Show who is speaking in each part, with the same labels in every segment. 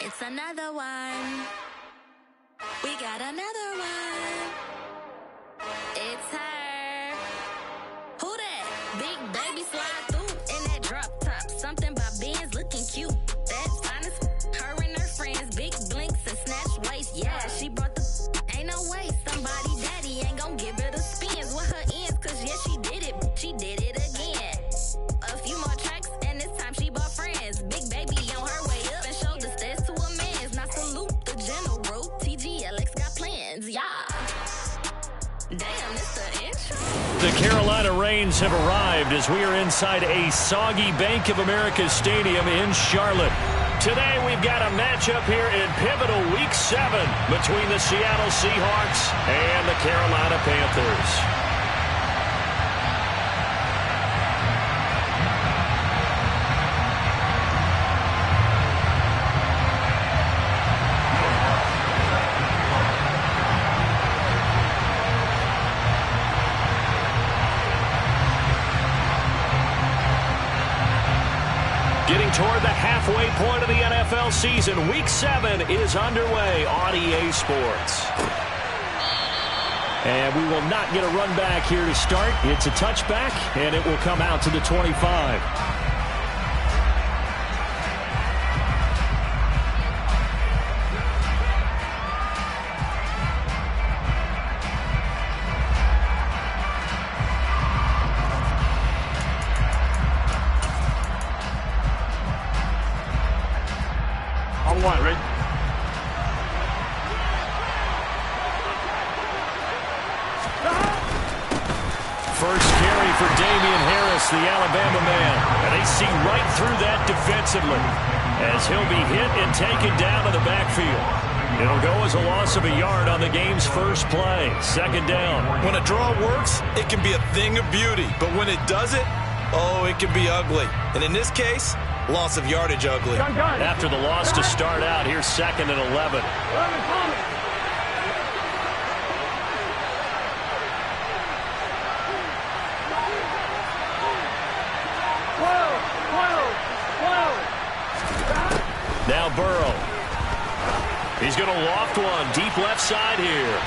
Speaker 1: It's another one. We got another one. It's her. Who that? Big baby slide through in that drop top. Something by Benz looking cute. That's honest. Her and her friends, big blinks and snatch waist. Yeah, she brought the. Ain't no way somebody daddy ain't gon' give her the spins with her ends. Cause yeah, she did it. She did it again. A few more tracks and this time she bought friends. Big baby on her way up and showed the stairs to a man's. Now salute the general. TGLX got plans, yeah. Damn, it's the intro.
Speaker 2: The Carolina Rains have arrived as we are inside a soggy Bank of America Stadium in Charlotte. Today we've got a matchup here in pivotal Week 7 between the Seattle Seahawks and the Carolina Panthers. Getting toward the halfway point of the NFL season, Week 7 is underway on EA Sports. And we will not get a run back here to start. It's a touchback, and it will come out to the 25. The Alabama man, and they see right through that defensively as he'll be hit and taken down to the backfield. It'll go as a loss of a yard on the game's first play. Second down.
Speaker 3: When a draw works, it can be a thing of beauty, but when it doesn't, oh, it can be ugly. And in this case, loss of yardage ugly.
Speaker 2: After the loss to start out, here's 2nd and 11. Now Burrow. He's going to loft one deep left side here.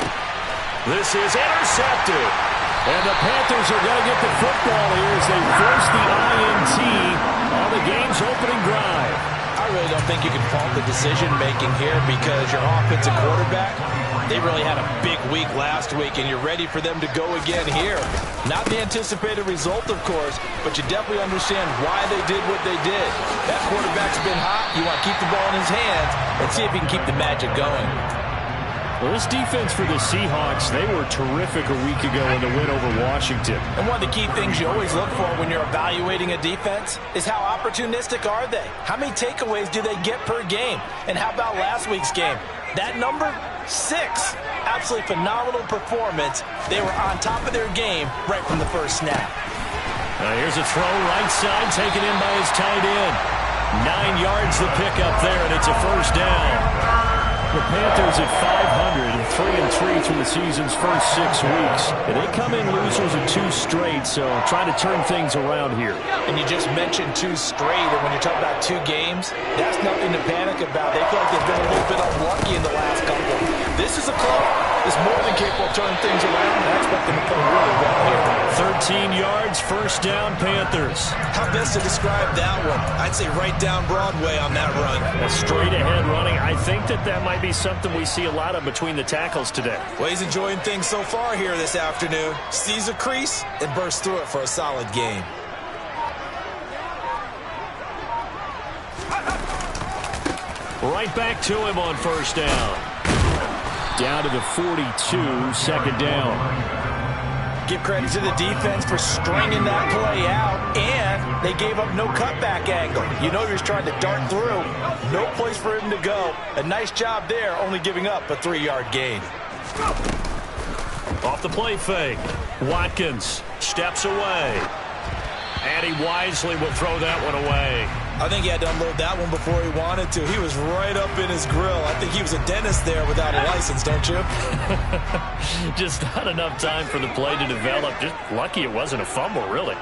Speaker 2: This is intercepted. And the Panthers are going to get the football here as they force the INT on the game's opening drive.
Speaker 4: I really don't think you can fault the decision-making here because your offensive quarterback, they really had a big week last week, and you're ready for them to go again here. Not the anticipated result, of course, but you definitely understand why they did what they did. That quarterback's been hot. You want to keep the ball in his hands and see if he can keep the magic going.
Speaker 2: Well, this defense for the Seahawks, they were terrific a week ago in the win over Washington.
Speaker 4: And one of the key things you always look for when you're evaluating a defense is how opportunistic are they? How many takeaways do they get per game? And how about last week's game? That number, 6. Absolutely phenomenal performance. They were on top of their game right from the first snap.
Speaker 2: Here's a throw right side taken in by his tight end. 9 yards the pickup there, and it's a first down. The Panthers at 500 and 3-3 through the season's first 6 weeks. And they come in losers of 2 straight, so trying to turn things around here.
Speaker 4: And you just mentioned 2 straight, and when you talk about 2 games, that's nothing to panic about. They feel like they've been a little bit unlucky in the last couple. This is a club that's more than capable of turning things around, and I expect them to play really well here.
Speaker 2: 13 yards, first down, Panthers.
Speaker 3: How best to describe that one? I'd say right down Broadway on that run.
Speaker 2: A straight-ahead running. I think that might be something we see a lot of between the tackles today.
Speaker 3: Well, he's enjoying things so far here this afternoon. Sees a crease and bursts through it for a solid gain.
Speaker 2: Right back to him on first down. Down to the 42, second down.
Speaker 4: Give credit to the defense for stringing that play out, and they gave up no cutback angle. You know you're trying to dart through. No place for him to go. A nice job there, only giving up a 3-yard gain.
Speaker 2: Off the play fake. Watkins steps away. And he wisely will throw that one away.
Speaker 3: I think he had to unload that one before he wanted to. He was right up in his grill. I think he was a dentist there without a license, don't you?
Speaker 2: Just not enough time for the play to develop. Just lucky it wasn't a fumble, really.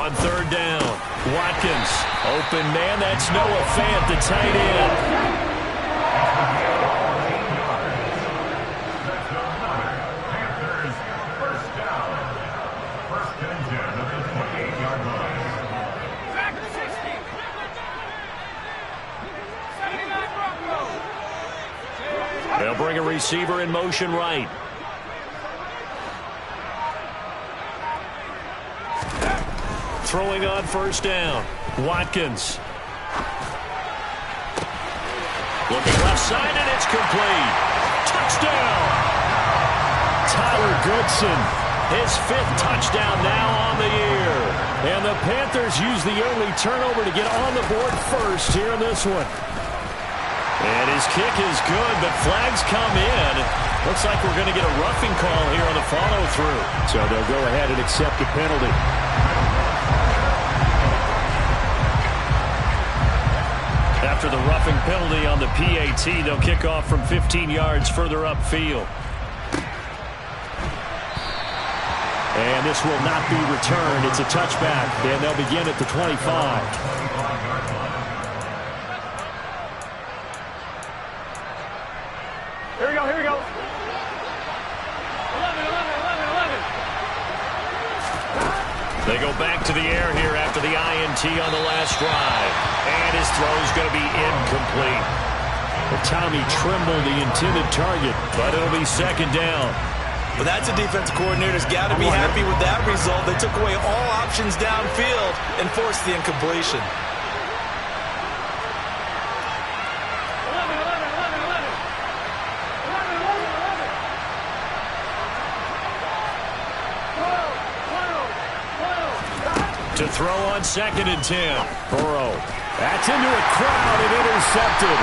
Speaker 2: On third down, Watkins. Open man, that's Noah Fant, the tight end. They'll bring a receiver in motion right. Throwing on first down, Watkins. Looking left side, and it's complete. Touchdown! Tyler Goodson, his 5th touchdown now on the year. And the Panthers use the early turnover to get on the board first here in this one. And his kick is good, but flags come in. Looks like we're going to get a roughing call here on the follow-through. So they'll go ahead and accept the penalty. After the roughing penalty on the PAT, they'll kick off from 15 yards further upfield. And this will not be returned. It's a touchback, and they'll begin at the 25.
Speaker 5: Here we go, here we go. 11, 11, 11, 11.
Speaker 2: They go back to the air here after the INT on the last drive. And his throw is going to be incomplete. Tommy Tremble, the intended target, but it'll be second down.
Speaker 3: But that's a defensive coordinator's got to be happy with that result. They took away all options downfield and forced the incompletion.
Speaker 2: To throw on 2nd and 10. Burrow. That's into a crowd and intercepted.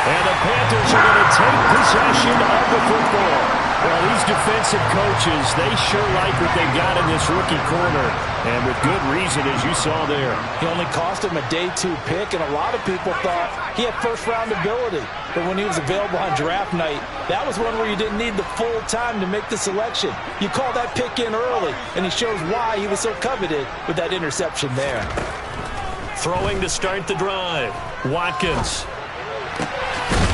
Speaker 2: And the Panthers are going to take possession of the football. Well, these defensive coaches, they sure like what they've got in this rookie corner. And with good reason, as you saw there.
Speaker 4: He only cost him a day 2 pick, and a lot of people thought he had first-round ability. But when he was available on draft night, that was one where you didn't need the full time to make the selection. You call that pick in early, and he shows why he was so coveted with that interception there.
Speaker 2: Throwing to start the drive. Watkins.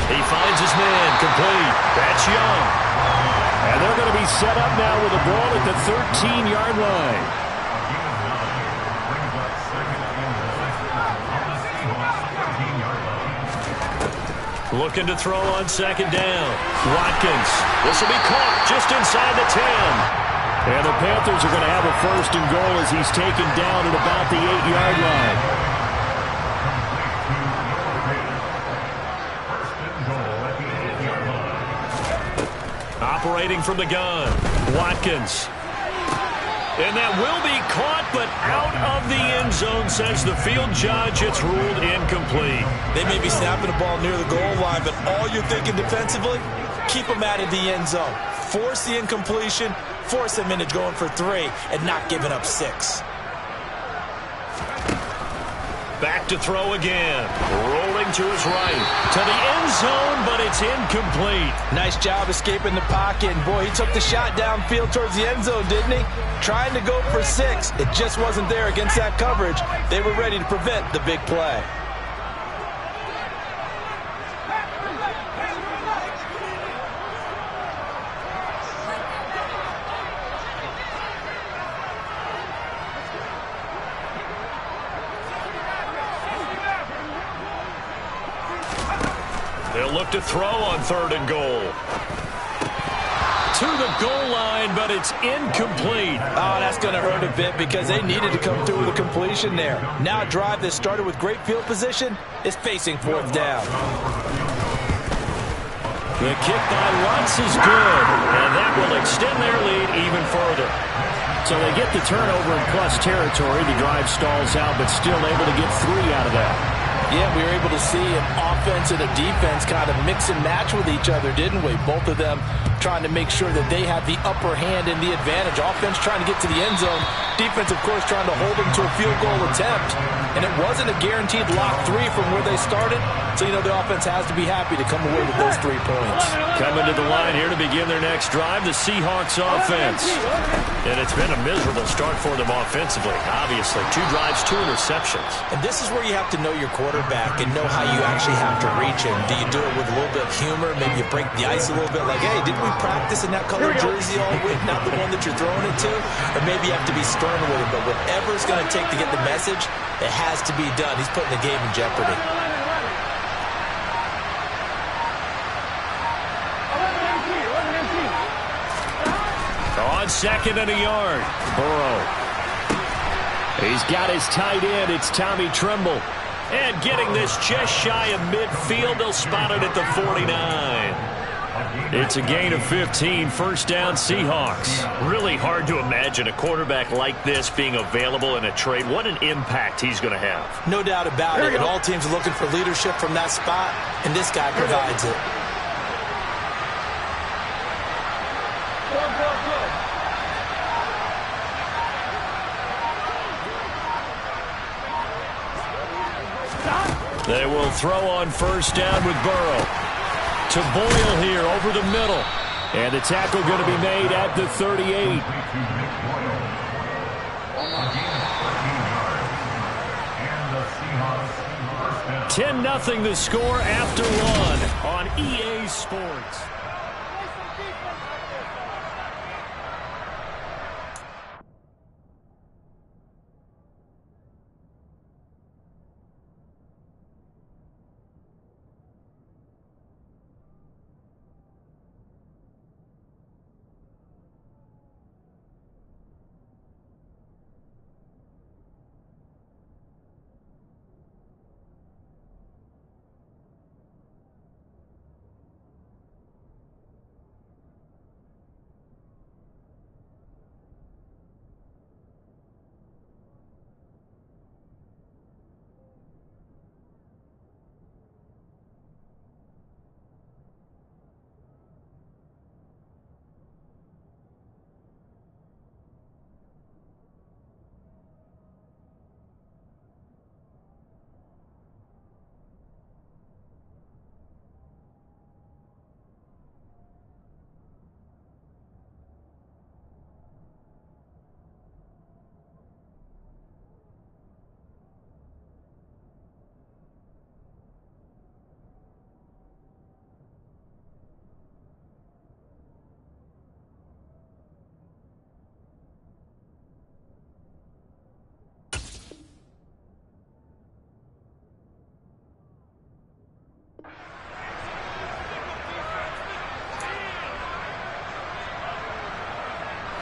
Speaker 2: He finds his man, complete. That's Young. And they're going to be set up now with the ball at the 13-yard line. Looking to throw on 2nd down. Watkins. This will be caught just inside the 10. And the Panthers are going to have a 1st and goal as he's taken down at about the 8-yard line. Operating from the gun, Watkins. And that will be caught, but out of the end zone, says the field judge. It's ruled incomplete.
Speaker 3: They may be snapping the ball near the goal line, but all you're thinking defensively, keep them out of the end zone. Force the incompletion, force them into going for 3, and not giving up 6.
Speaker 2: Back to throw again. Rolling to his right. To the end zone, but it's incomplete.
Speaker 4: Nice job escaping the pocket. And boy, he took the shot downfield towards the end zone, didn't he? Trying to go for 6. It just wasn't there against that coverage. They were ready to prevent the big play.
Speaker 2: They'll look to throw on 3rd and goal. To the goal line, but it's incomplete.
Speaker 4: Oh, that's going to hurt a bit because they needed to come through with a completion there. Now a drive that started with great field position is facing 4th down.
Speaker 2: The kick by Lutz is good, and that will extend their lead even further. So they get the turnover in plus territory. The drive stalls out, but still able to get 3 out of that.
Speaker 4: Yeah, we were able to see an offense and a defense kind of mix and match with each other, didn't we? Both of them trying to make sure that they have the upper hand and the advantage. Offense trying to get to the end zone. Defense, of course, trying to hold them to a field goal attempt. And it wasn't a guaranteed lock 3 from where they started, so you know the offense has to be happy to come away with those 3 points.
Speaker 2: Coming to the line here to begin their next drive, the Seahawks offense. And it's been a miserable start for them offensively, obviously. 2 drives, 2 interceptions.
Speaker 3: And this is where you have to know your quarterback and know how you actually have to reach him. Do you do it with a little bit of humor? Maybe you break the ice a little bit, like, hey, didn't we practice in that colored jersey all week, not the one that you're throwing it to? Or maybe you have to be stern with him, but whatever it's going to take to get the message, it has to be done. He's putting the game in jeopardy.
Speaker 2: On 2nd and a yard, Burrow. He's got his tight end. It's Tommy Tremble. And getting this just shy of midfield, they'll spot it at the 49. It's a gain of 15, first down Seahawks. Really hard to imagine a quarterback like this being available in a trade. What an impact he's going to have.
Speaker 3: No doubt about it. And all teams are looking for leadership from that spot, and this guy provides it.
Speaker 2: They will throw on first down with Burrow. To Boyle here over the middle. And the tackle going to be made at the 38. $10-0 the score after 1 on EA Sports.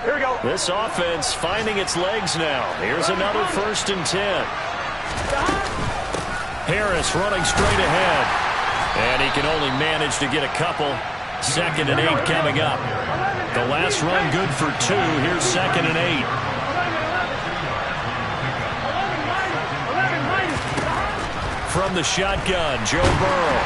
Speaker 5: Here we go.
Speaker 2: This offense finding its legs now. Here's another 1st and 10. Harris running straight ahead. And he can only manage to get a couple. 2nd and 8 coming up. The last run good for 2. Here's 2nd and 8. From the shotgun, Joe Burrow.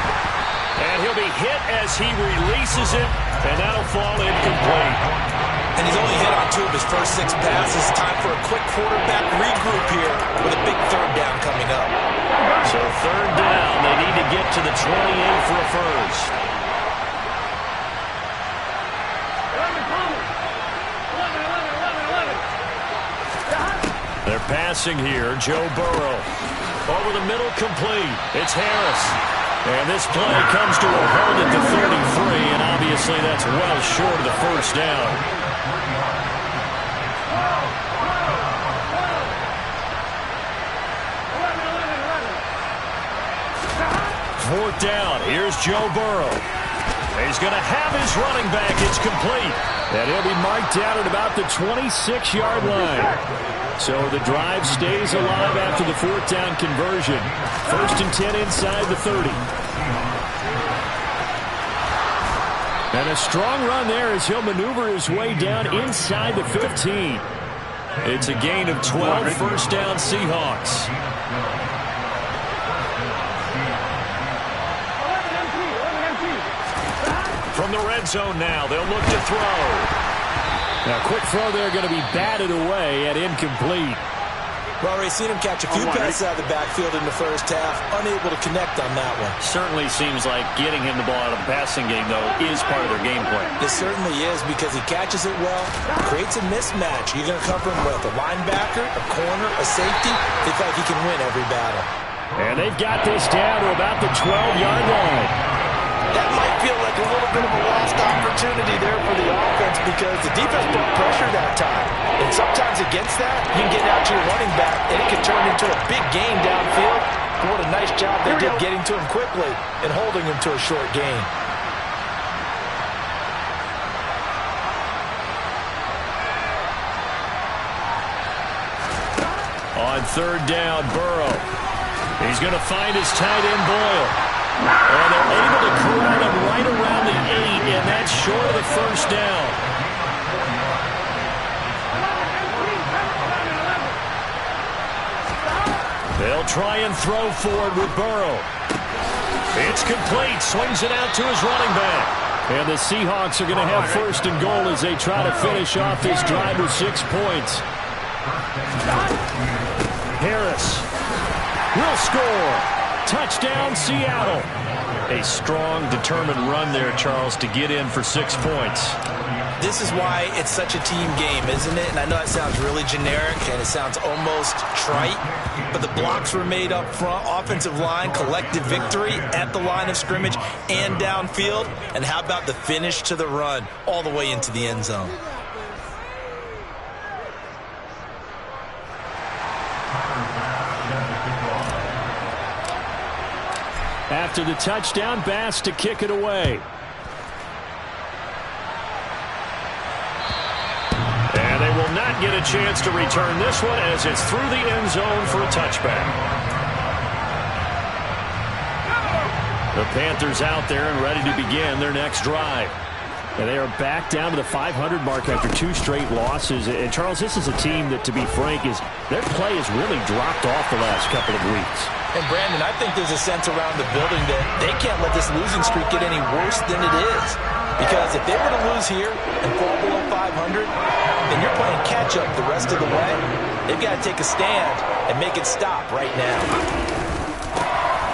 Speaker 2: And he'll be hit as he releases it. And that'll fall incomplete.
Speaker 3: And he's only hit on 2 of his first 6 passes. Time for a quick quarterback regroup here with a big 3rd down coming up.
Speaker 2: So 3rd down, they need to get to the 28 for a first. They're passing here, Joe Burrow. Over the middle, complete. It's Harris. And this play comes to a hold at the 33, and obviously that's well short of the first down. 4th down. Here's Joe Burrow. He's going to have his running back. It's complete. And he'll be marked down at about the 26-yard line. So the drive stays alive after the 4th down conversion. 1st and 10 inside the 30. And a strong run there as he'll maneuver his way down inside the 15. It's a gain of 12, 1st down Seahawks. From the red zone now, they'll look to throw. Now, quick throw there going to be batted away and incomplete.
Speaker 3: We've already seen him catch a few passes out of the backfield in the first half, unable to connect on that one.
Speaker 2: Certainly seems like getting him the ball out of the passing game, though, is part of their game plan.
Speaker 3: It certainly is, because he catches it well, creates a mismatch. You're going to cover him with a linebacker, a corner, a safety. They feel like he can win every battle.
Speaker 2: And they've got this down to about the 12-yard line.
Speaker 4: That might feel like a little bit of a lost opportunity there for the offense because the defense brought pressure that time. And sometimes against that, you can get out to your running back, and it can turn into a big gain downfield. But what a nice job they did getting to him quickly and holding him to a short gain.
Speaker 2: On third down, Burrow. He's going to find his tight end, Boyle. And they're able to corral him right around the 8, and that's short of the first down. They'll try and throw forward with Burrow. It's complete. Swings it out to his running back. And the Seahawks are going to have first and goal as they try to finish off this drive with 6 points. Harris will score. Touchdown, Seattle. A strong, determined run there, Charles, to get in for 6 points.
Speaker 3: This is why it's such a team game, isn't it? And I know it sounds really generic and it sounds almost trite, but the blocks were made up front, offensive line, collective victory at the line of scrimmage and downfield. And how about the finish to the run all the way into the end zone?
Speaker 2: After the touchdown, Bass to kick it away. And they will not get a chance to return this one as it's through the end zone for a touchback. The Panthers out there and ready to begin their next drive. And they are back down to the 500 mark after 2 straight losses. And, Charles, this is a team that, to be frank, their play has really dropped off the last couple of weeks.
Speaker 3: And, Brandon, I think there's a sense around the building that they can't let this losing streak get any worse than it is. Because if they were to lose here and fall below 500, then you're playing catch-up the rest of the way. They've got to take a stand and make it stop right now.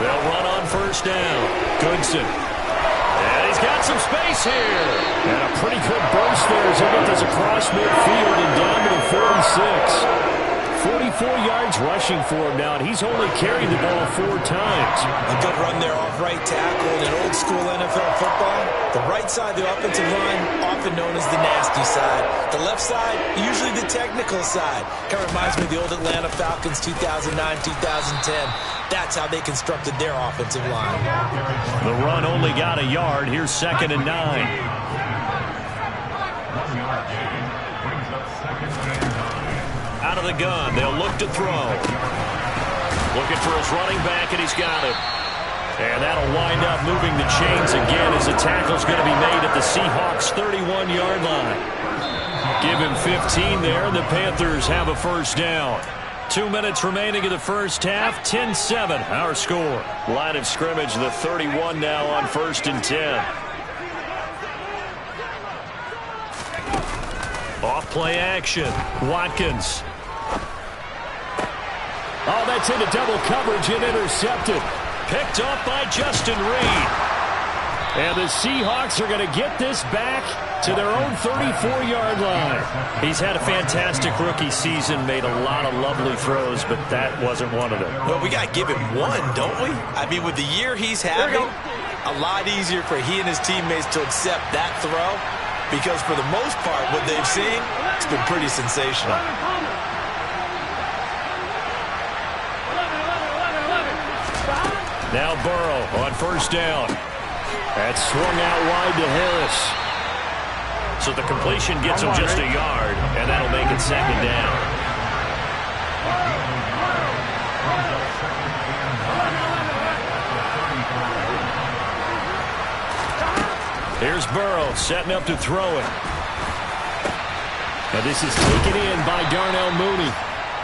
Speaker 2: They'll run on first down. Goodson. And he's got some space here. And a pretty good burst there as he gets this across midfield and down to the 46. 44 yards rushing for him now, and he's only carried the ball 4 times.
Speaker 3: A good run there off right tackle in an old school NFL football. The right side of the offensive line, often known as the nasty side. The left side, usually the technical side. Kind of reminds me of the old Atlanta Falcons 2009-2010. That's how they constructed their offensive line.
Speaker 2: The run only got a yard. Here's 2nd and 9. Out of the gun, they'll look to throw. Looking for his running back, and he's got it. And that'll wind up moving the chains again as the tackle's going to be made at the Seahawks' 31-yard line. Give him 15 there, and the Panthers have a first down. 2 minutes remaining in the first half, 10-7, our score. Line of scrimmage, the 31 now on 1st and 10. Off play action, Watkins. Oh, that's into double coverage and intercepted. Picked off by Justin Reed. And the Seahawks are going to get this back to their own 34-yard line. He's had a fantastic rookie season, made a lot of lovely throws, but that wasn't one of them.
Speaker 3: Well, we got to give him one, don't we? I mean, with the year he's having, a lot easier for he and his teammates to accept that throw, because for the most part, what they've seen, it's been pretty sensational.
Speaker 2: Now Burrow on first down. That swung out wide to Harris. So the completion gets him just a yard, and that'll make it 2nd down. Here's Burrow setting up to throw it. Now this is taken in by Darnell Mooney.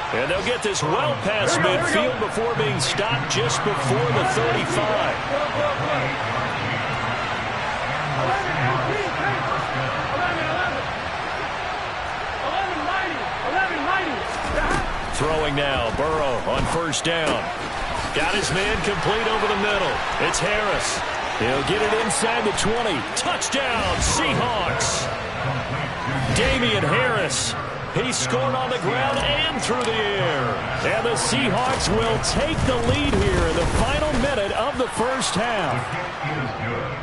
Speaker 2: And they'll get this well past midfield before being stopped just before the 35. Throwing now, Burrow on first down. Got his man complete over the middle. It's Harris. He'll get it inside the 20. Touchdown, Seahawks. Damian Harris. He scored on the ground and through the air. And the Seahawks will take the lead here in the final minute of the first half.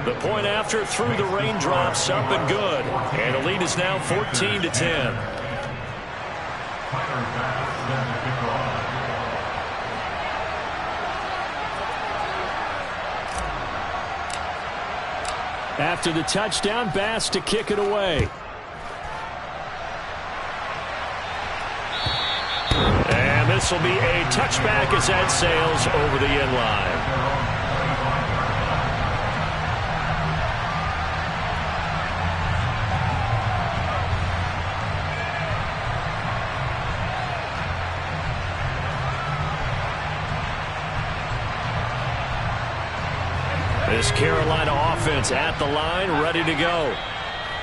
Speaker 2: The point after through the raindrops, up and good. And the lead is now 14-10. After the touchdown, Bass to kick it away. And this will be a touchback as that sails over the end line. This Carolina offense at the line, ready to go.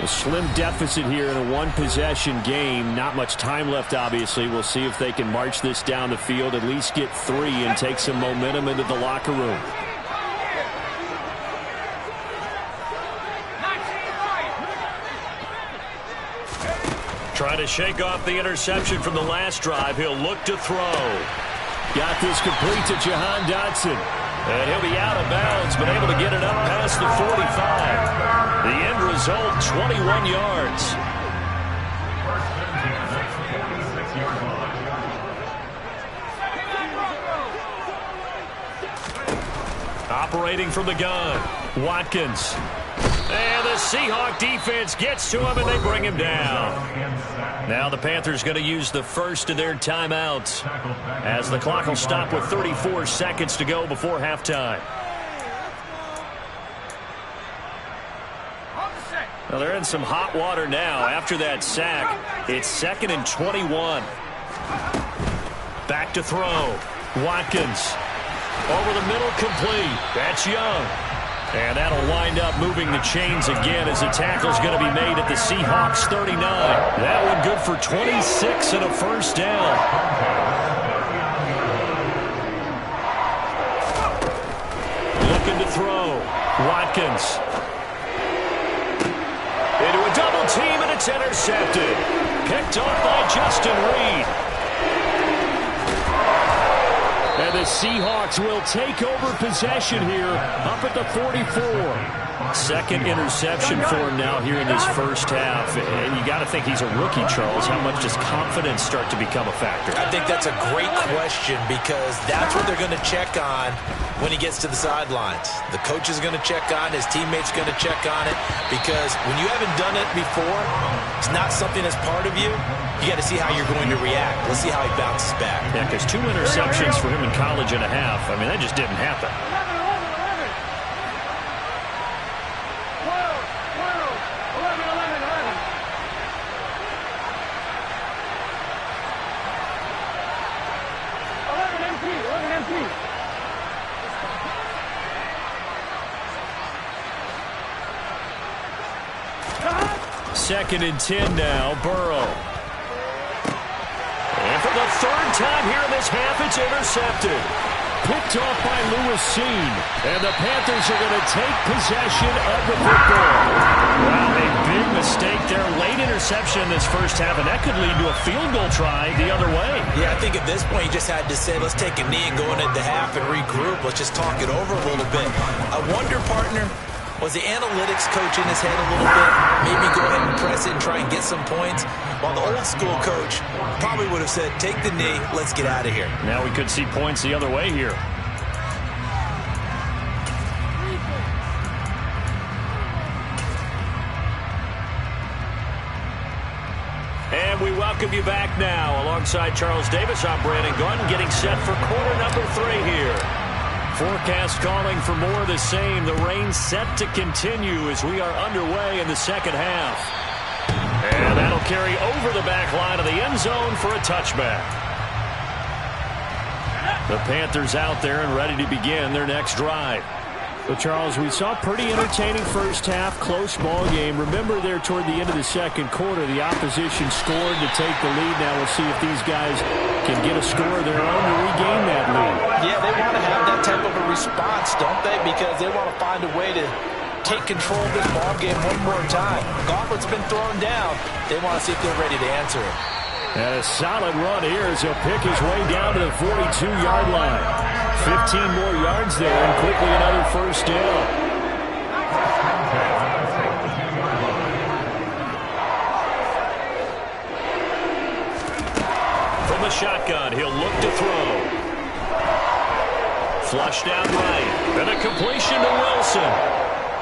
Speaker 2: A slim deficit here in a one-possession game. Not much time left, obviously. We'll see if they can march this down the field, at least get 3 and take some momentum into the locker room. Trying to shake off the interception from the last drive. He'll look to throw. Got this complete to Jahan Dotson. And he'll be out of bounds, but able to get it up past the 45. The end result, 21 yards. Operating from the gun, Watkins. And the Seahawk defense gets to him, and they bring him down. Now the Panthers going to use the first of their timeouts as the clock will stop with 34 seconds to go before halftime. Well, they're in some hot water now after that sack. It's 2nd and 21. Back to throw. Watkins. Over the middle, complete. That's Young. And that'll wind up moving the chains again as the tackle's going to be made at the Seahawks 39. That one good for 26 and a first down. Looking to throw. Watkins. Into a double team, and it's intercepted. Picked off by Justin Reed. And the Seahawks will take over possession here up at the 44. Second interception for him now here in this first half. And you got to think he's a rookie, Charles. How much does confidence start to become a factor?
Speaker 3: I think that's a great question because that's what they're going to check on when he gets to the sidelines. The coach is going to check on, his teammates going to check on it, because when you haven't done it before, it's not something that's part of you. You got to see how you're going to react. Let's see how he bounces back.
Speaker 2: Yeah, because 2 interceptions for him in college and a half. I mean, that just didn't happen. Second and 10 now, Burrow. And for the third time here in this half, it's intercepted. Picked off by Lewis Seen. And the Panthers are going to take possession of the football. Wow, a big mistake there. Late interception in this first half, and that could lead to a field goal try the other way.
Speaker 3: Yeah, I think at this point you just had to say, let's take a knee and go into the half and regroup. Let's just talk it over a little bit. I wonder, partner, was the analytics coach in his head a little bit? Maybe go ahead and press it and try and get some points. While the old school coach probably would have said, take the knee, let's get out of here.
Speaker 2: Now we could see points the other way here. And we welcome you back now. Alongside Charles Davis, I'm Brandon Gordon, getting set for quarter number 3 here. Forecast calling for more of the same. The rain set to continue as we are underway in the second half. And that'll carry over the back line of the end zone for a touchback. The Panthers out there and ready to begin their next drive. Well, Charles, we saw a pretty entertaining first half, close ball game. Remember there toward the end of the second quarter, the opposition scored to take the lead. Now we'll see if these guys can get a score of their own to regain that lead.
Speaker 4: Yeah, they want to have that type of a response, don't they? Because they want to find a way to take control of this ball game one more time. Gauntlet's been thrown down. They want to see if they're ready to answer it.
Speaker 2: And a solid run here as he'll pick his way down to the 42-yard line. 15 more yards there, and quickly another first down. From the shotgun, he'll look to throw. Flushed out right, and a completion to Wilson.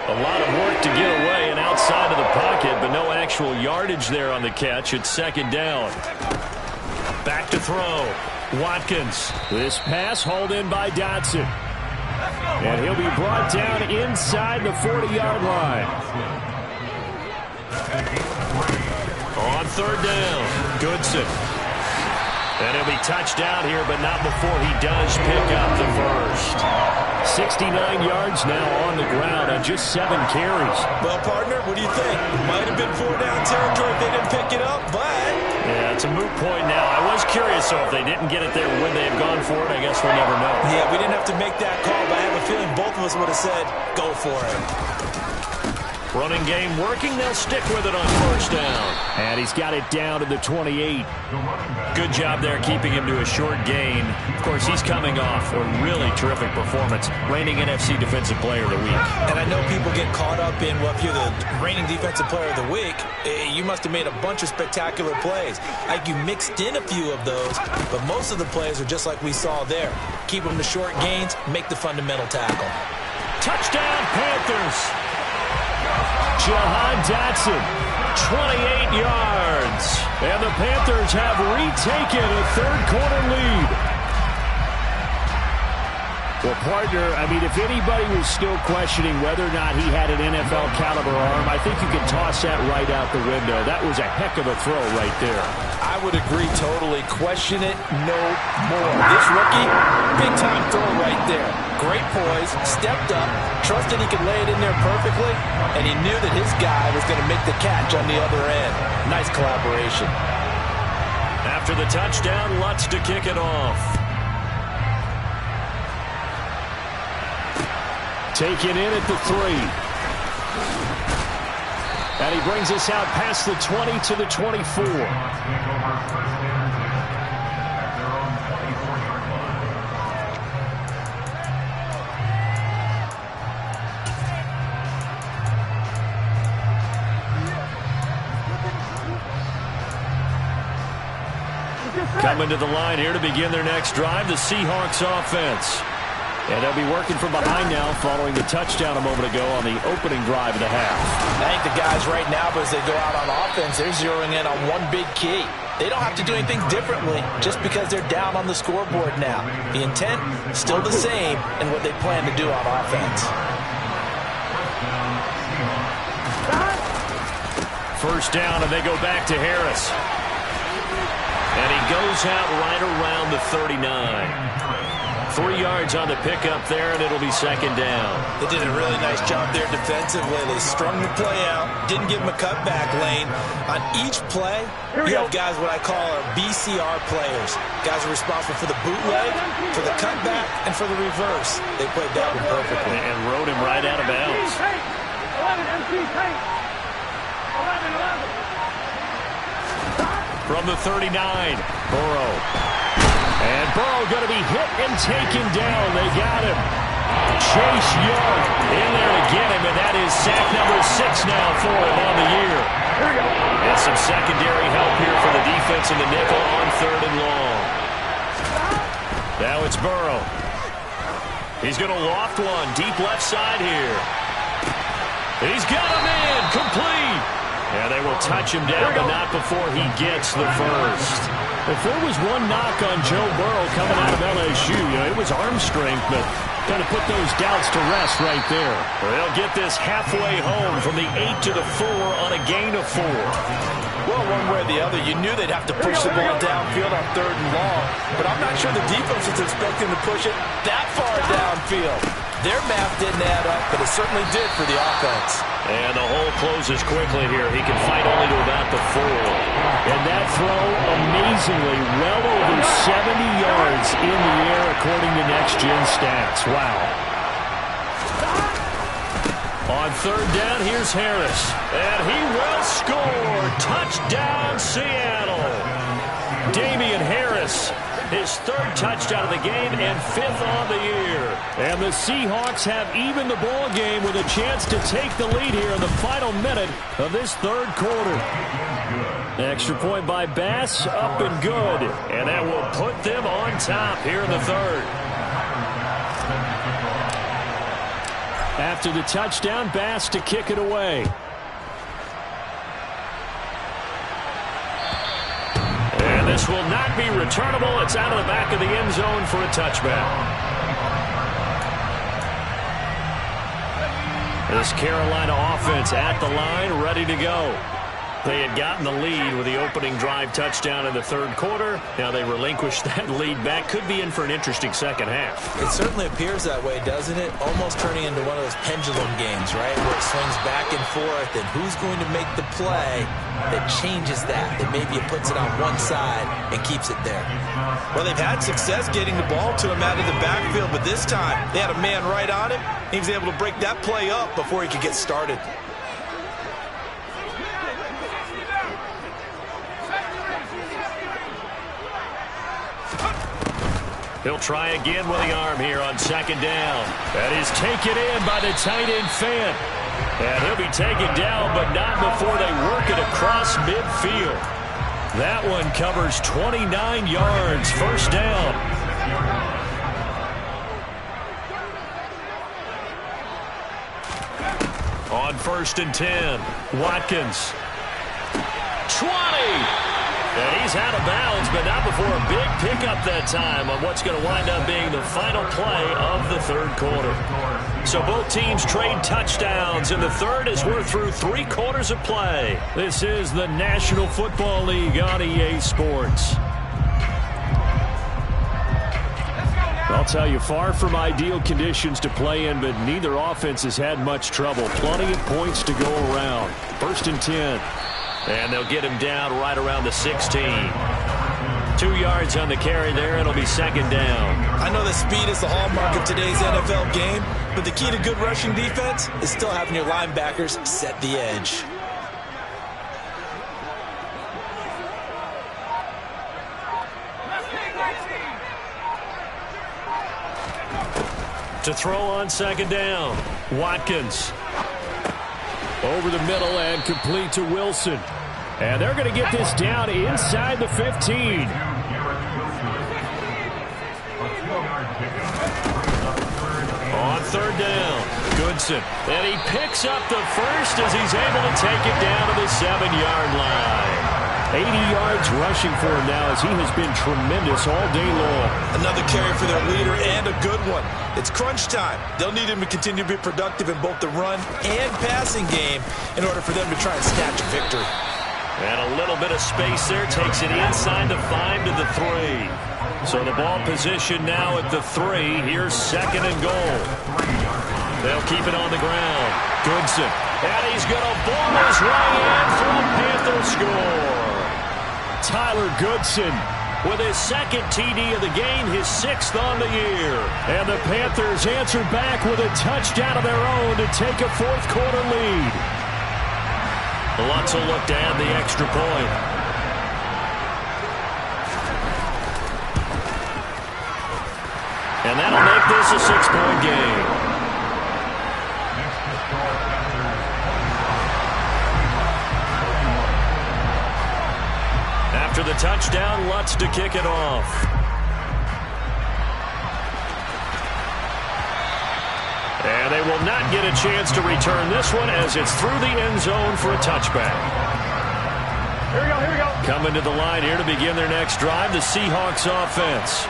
Speaker 2: A lot of work to get away and outside of the pocket, but no actual yardage there on the catch. It's second down. Back to throw. Watkins. This pass hauled in by Dotson. And he'll be brought down inside the 40-yard line. On third down, Goodson. And he'll be touched down here, but not before he does pick up the first. 69 yards now on the ground on just 7 carries.
Speaker 3: Well, partner, what do you think? Might have been 4-down territory if they didn't pick it up, but...
Speaker 2: Yeah, it's a moot point now. I was curious, so if they didn't get it there when they had gone for it, I guess we'll never know.
Speaker 3: Yeah, we didn't have to make that call, but I have a feeling both of us would have said, go for it.
Speaker 2: Running game working. They'll stick with it on first down. And he's got it down to the 28. Good job there keeping him to a short gain. Of course, he's coming off a really terrific performance. Reigning NFC Defensive Player of the Week.
Speaker 3: And I know people get caught up in, well, if you're the reigning Defensive Player of the Week, you must have made a bunch of spectacular plays. Like you mixed in a few of those, but most of the plays are just like we saw there. Keep them to short gains, make the fundamental tackle.
Speaker 2: Touchdown, Panthers. Jahan Dotson, 28 yards. And the Panthers have retaken a third-quarter lead. Well, partner, I mean, if anybody was still questioning whether or not he had an NFL-caliber arm, I think you can toss that right out the window. That was a heck of a throw right there.
Speaker 4: I would agree totally. Question it no more. This rookie, big-time throw right there. Great poise, stepped up, trusted he could lay it in there perfectly, and he knew that his guy was going to make the catch on the other end. Nice collaboration.
Speaker 2: After the touchdown, Lutz to kick it off. Taken in at the 3. And he brings us out past the 20 to the 24. Coming to the line here to begin their next drive, the Seahawks offense. And they'll be working from behind now following the touchdown a moment ago on the opening drive of the half.
Speaker 4: I think the guys right now, as they go out on offense, they're zeroing in on one big key. They don't have to do anything differently just because they're down on the scoreboard now. The intent, still the same in what they plan to do on offense.
Speaker 2: First down, and they go back to Harris. And he goes out right around the 39. 3 yards on the pickup there, and it'll be second down.
Speaker 3: They did a really nice job there defensively. They strung the play out, didn't give them a cutback lane. On each play, you have guys what I call our BCR players. Guys are responsible for the bootleg, for the cutback, and for the reverse. They played that one perfectly.
Speaker 2: And rode him right out of bounds. 11. From the 39, Burrow. And Burrow going to be hit and taken down. They got him. Chase Young in there to get him, and that is sack number 6 now for him on the year. And some secondary help here for the defense in the nickel on 3rd and long. Now it's Burrow. He's going to loft one deep left side here. He's got him in, complete. And they will touch him down, but not before he gets the first. If there was one knock on Joe Burrow coming out of LSU, it was arm strength, but kind of put those doubts to rest right there. They'll get this halfway home from the 8 to the 4 on a gain of 4.
Speaker 4: Well, one way or the other, you knew they'd have to push the ball downfield on 3rd and long, but I'm not sure the defense is expecting to push it that far downfield.
Speaker 3: Their math didn't add up, but it certainly did for the offense.
Speaker 2: And the hole closes quickly here. He can fight only to about the 4. And that throw, amazingly, well over 70 yards in the air, according to Next Gen Stats. Wow. On 3rd down, here's Harris. And he will score. Touchdown, Seattle. Damian Harris, his 3rd touchdown of the game and 5th on the year. And the Seahawks have evened the ball game with a chance to take the lead here in the final minute of this 3rd quarter. Extra point by Bass, up and good. And that will put them on top here in the 3rd. After the touchdown, Bass to kick it away. And this will not be returnable. It's out of the back of the end zone for a touchback. This Carolina offense at the line, ready to go. They had gotten the lead with the opening drive touchdown in the 3rd quarter. Now they relinquished that lead back. Could be in for an interesting second half.
Speaker 3: It certainly appears that way, doesn't it? Almost turning into one of those pendulum games, right? Where it swings back and forth, and who's going to make the play that changes that maybe it puts it on one side and keeps it there.
Speaker 4: Well, they've had success getting the ball to him out of the backfield, but this time they had a man right on him. He was able to break that play up before he could get started.
Speaker 2: He'll try again with the arm here on 2nd down. That is taken in by the tight end Fant. And he'll be taken down, but not before they work it across midfield. That one covers 29 yards. 1st down. On 1st and 10, Watkins. 20! And he's out of bounds, but not before a big pickup that time on what's going to wind up being the final play of the 3rd quarter. So both teams trade touchdowns, and the 3rd as we're through 3 quarters of play. This is the National Football League on EA Sports. I'll tell you, far from ideal conditions to play in, but neither offense has had much trouble. Plenty of points to go around. 1st and 10. And they'll get him down right around the 16. 2 yards on the carry there. It'll be 2nd down.
Speaker 4: I know that speed is the hallmark of today's NFL game, but the key to good rushing defense is still having your linebackers set the edge.
Speaker 2: To throw on 2nd down, Watkins. Over the middle and complete to Wilson. And they're going to get this down inside the 15. On 3rd down, Goodson. And he picks up the 1st as he's able to take it down to the 7-yard line. 80 yards rushing for him now as he has been tremendous all day long.
Speaker 4: Another carry for their leader and a good one. It's crunch time. They'll need him to continue to be productive in both the run and passing game in order for them to try and snatch a victory.
Speaker 2: And a little bit of space there takes it inside the 5 to the 3. So the ball position now at the 3. Here's 2nd and goal. They'll keep it on the ground. Goodson. And he's going to ball his way in for a Panther score. Tyler Goodson with his 2nd TD of the game, his 6th on the year. And the Panthers answer back with a touchdown of their own to take a 4th quarter lead. Lutz will look to add the extra point. And that'll make this a 6-point game. After the touchdown, Lutz to kick it off. And they will not get a chance to return this one as it's through the end zone for a touchback.
Speaker 5: Here we go.
Speaker 2: Coming to the line here to begin their next drive, the Seahawks offense.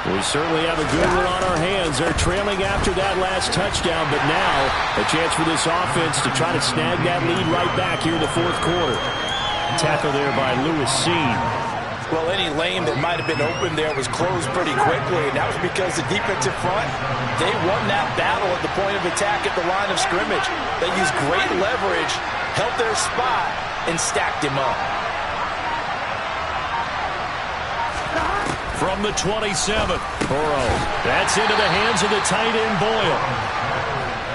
Speaker 2: We certainly have a good one on our hands. They're trailing after that last touchdown, but now a chance for this offense to try to snag that lead right back here in the 4th quarter. Tackle there by Lewis Seen.
Speaker 4: Well, any lane that might have been open there was closed pretty quickly, and that was because the defensive front, they won that battle at the point of attack at the line of scrimmage. They used great leverage, held their spot, and stacked him up.
Speaker 2: From the 27th, Burrow. That's into the hands of the tight end, Boyle.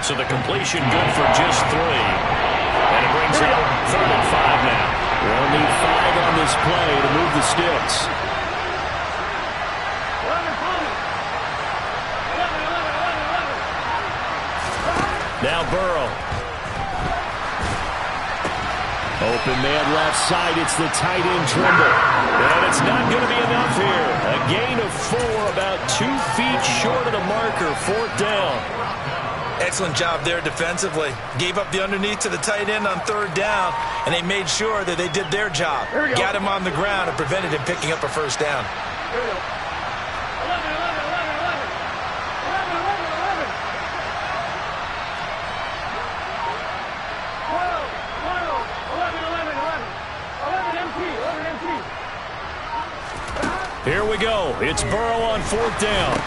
Speaker 2: So the completion good for just 3. And it brings it up 3rd and 5 now. They'll need 5 on this play to move the sticks. Now Burrow. Open man left side. It's the tight end Trimble. And it's not going to be enough here. A gain of 4, about 2 feet short of the marker. 4th down.
Speaker 4: Excellent job there defensively. Gave up the underneath to the tight end on 3rd down, and they made sure that they did their job. Got him on the ground and prevented him picking up a 1st down.
Speaker 2: Here we go. It's Burrow on 4th down.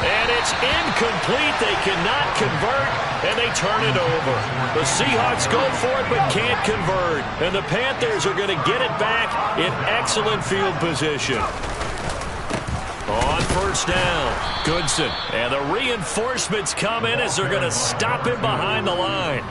Speaker 2: And it's incomplete. They cannot convert, and they turn it over. The Seahawks go for it but can't convert. And the Panthers are going to get it back in excellent field position. On 1st down, Goodson. And the reinforcements come in as they're going to stop him behind the line.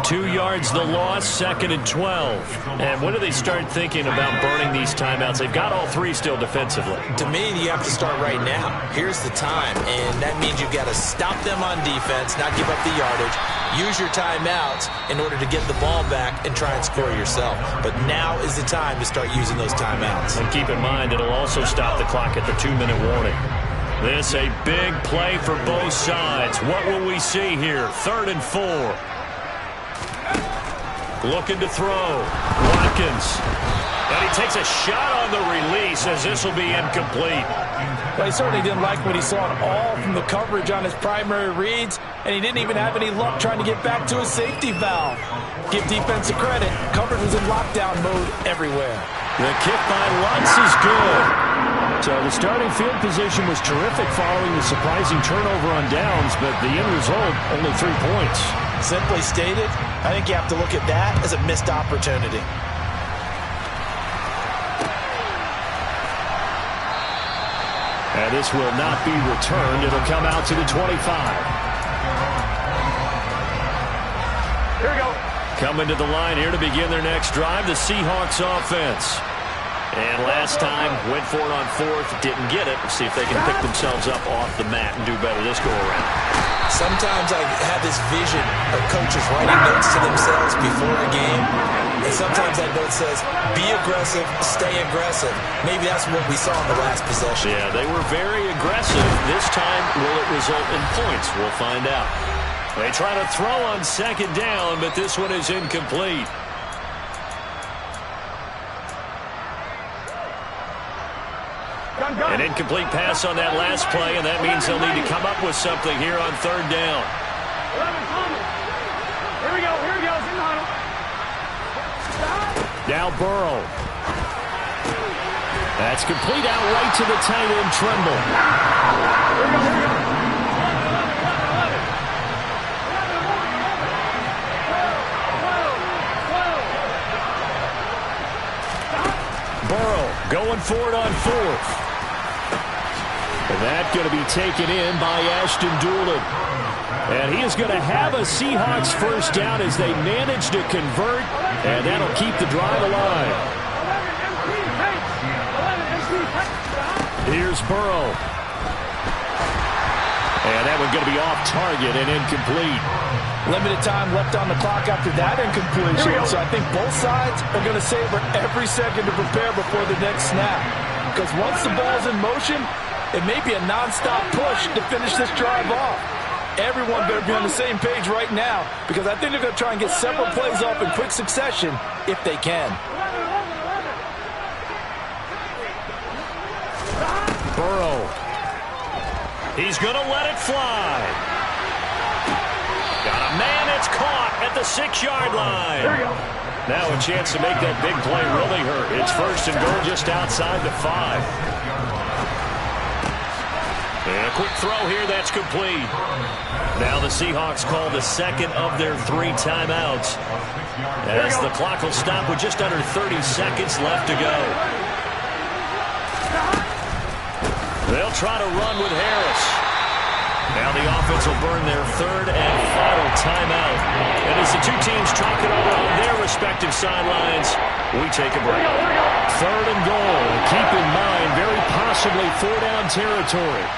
Speaker 2: 2 yards the loss, 2nd and 12. And when do they start thinking about burning these timeouts? They've got all 3 still defensively.
Speaker 3: To me, you have to start right now. Here's the time, and that means you've got to stop them on defense, not give up the yardage, use your timeouts in order to get the ball back and try and score yourself. But now is the time to start using those timeouts.
Speaker 2: And keep in mind, it'll also stop the clock at the 2-minute warning. This a big play for both sides. What will we see here? 3rd and 4. Looking to throw. Watkins. And he takes a shot on the release as this will be incomplete.
Speaker 4: Well, he certainly didn't like what he saw at all from the coverage on his primary reads, and he didn't even have any luck trying to get back to his safety valve. Give defense a credit. Coverage was in lockdown mode everywhere.
Speaker 2: The kick by Lutz is good. So the starting field position was terrific following the surprising turnover on downs, but the end result, only 3 points.
Speaker 4: Simply stated, I think you have to look at that as a missed opportunity.
Speaker 2: And this will not be returned. It'll come out to the 25.
Speaker 5: Here we go.
Speaker 2: Coming to the line here to begin their next drive, the Seahawks offense. And last time, went for it on 4th, didn't get it. We'll see if they can pick themselves up off the mat and do better this go-around.
Speaker 3: Sometimes I have this vision of coaches writing notes to themselves before a game, and sometimes that note says, be aggressive, stay aggressive. Maybe that's what we saw in the last possession.
Speaker 2: Yeah, they were very aggressive. This time, will it result in points? We'll find out. They try to throw on 2nd down, but this one is incomplete. An incomplete pass on that last play, and that means they'll need to come up with something here on 3rd down.
Speaker 5: Here we go. Here we go.
Speaker 2: Now Burrow. That's complete out right to the tight end, Trimble. Burrow going for it on 4th. And that's going to be taken in by Ashton Doolin. And he is going to have a Seahawks 1st down as they manage to convert, and that'll keep the drive alive. Here's Burrow. And that one's going to be off target and incomplete.
Speaker 4: Limited time left on the clock after that incompletion, so I think both sides are going to savor every second to prepare before the next snap. Because once the ball's in motion, it may be a non-stop push to finish this drive off. Everyone better be on the same page right now, because I think they're going to try and get several plays off in quick succession if they can.
Speaker 2: Burrow. He's going to let it fly. Got a man, it's caught. at the 6-yard line.
Speaker 5: Here we go.
Speaker 2: Now a chance to make that big play really hurt. It's first and goal just outside the 5. And a quick throw here, that's complete. Now the Seahawks call the second of their 3 timeouts, as the clock will stop with just under 30 seconds left to go. They'll try to run with Harris. Now the offense will burn their 3rd and final timeout. And as the 2 teams talk it over on their respective sidelines, we take a break. 3rd and goal. Keep in mind, very possibly 4-down territory.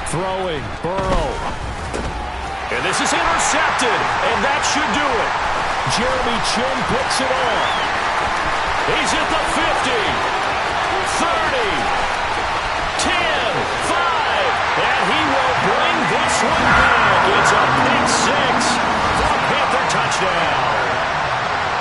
Speaker 2: Throwing, Burrow. And this is intercepted, and that should do it. Jeremy Chin picks it off. He's at the 50, 30, 10, 5, and he will bring this one back. It's a pick 6 for a Panther touchdown.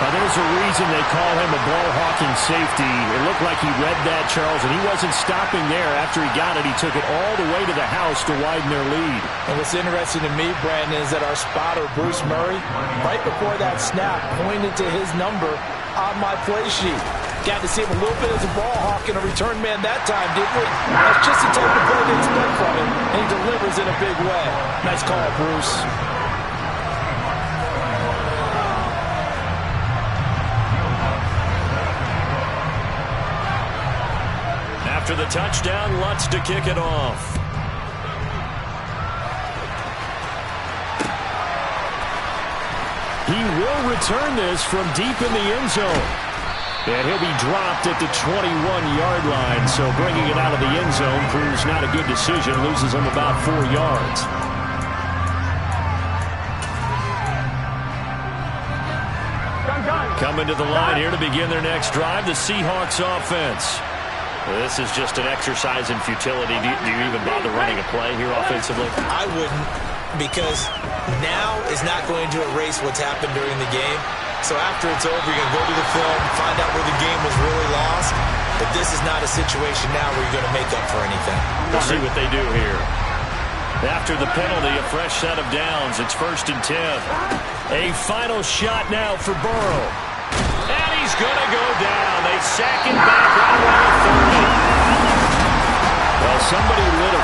Speaker 6: There's a reason they call him a ball-hawking safety. It looked like he read that, Charles, and he wasn't stopping there. After he got it, he took it all the way to the house to widen their lead.
Speaker 4: And what's interesting to me, Brandon, is that our spotter, Bruce Murray, right before that snap, pointed to his number on my play sheet. Got to see him a little bit as a ball hawk and a return man that time, didn't we? That's just the type of play they expect from him, and he delivers in a big way. Nice call, Bruce.
Speaker 2: After the touchdown, Lutz to kick it off.
Speaker 6: He will return this from deep in the end zone. And he'll be dropped at the 21-yard line. So bringing it out of the end zone proves not a good decision. Loses him about 4 yards.
Speaker 2: Coming to the line here to begin their next drive, the Seahawks offense. This is just an exercise in futility. Do you even bother running a play here offensively?
Speaker 3: I wouldn't, because now is not going to erase what's happened during the game. So after it's over, you're going to go to the film, find out where the game was really lost. But this is not a situation now where you're going to make up for anything.
Speaker 2: We'll see what they do here. After the penalty, a fresh set of downs. It's 1st and 10. A final shot now for Burrow. And he's going to go down. They sack him back right around the 30.
Speaker 6: Well, somebody lit a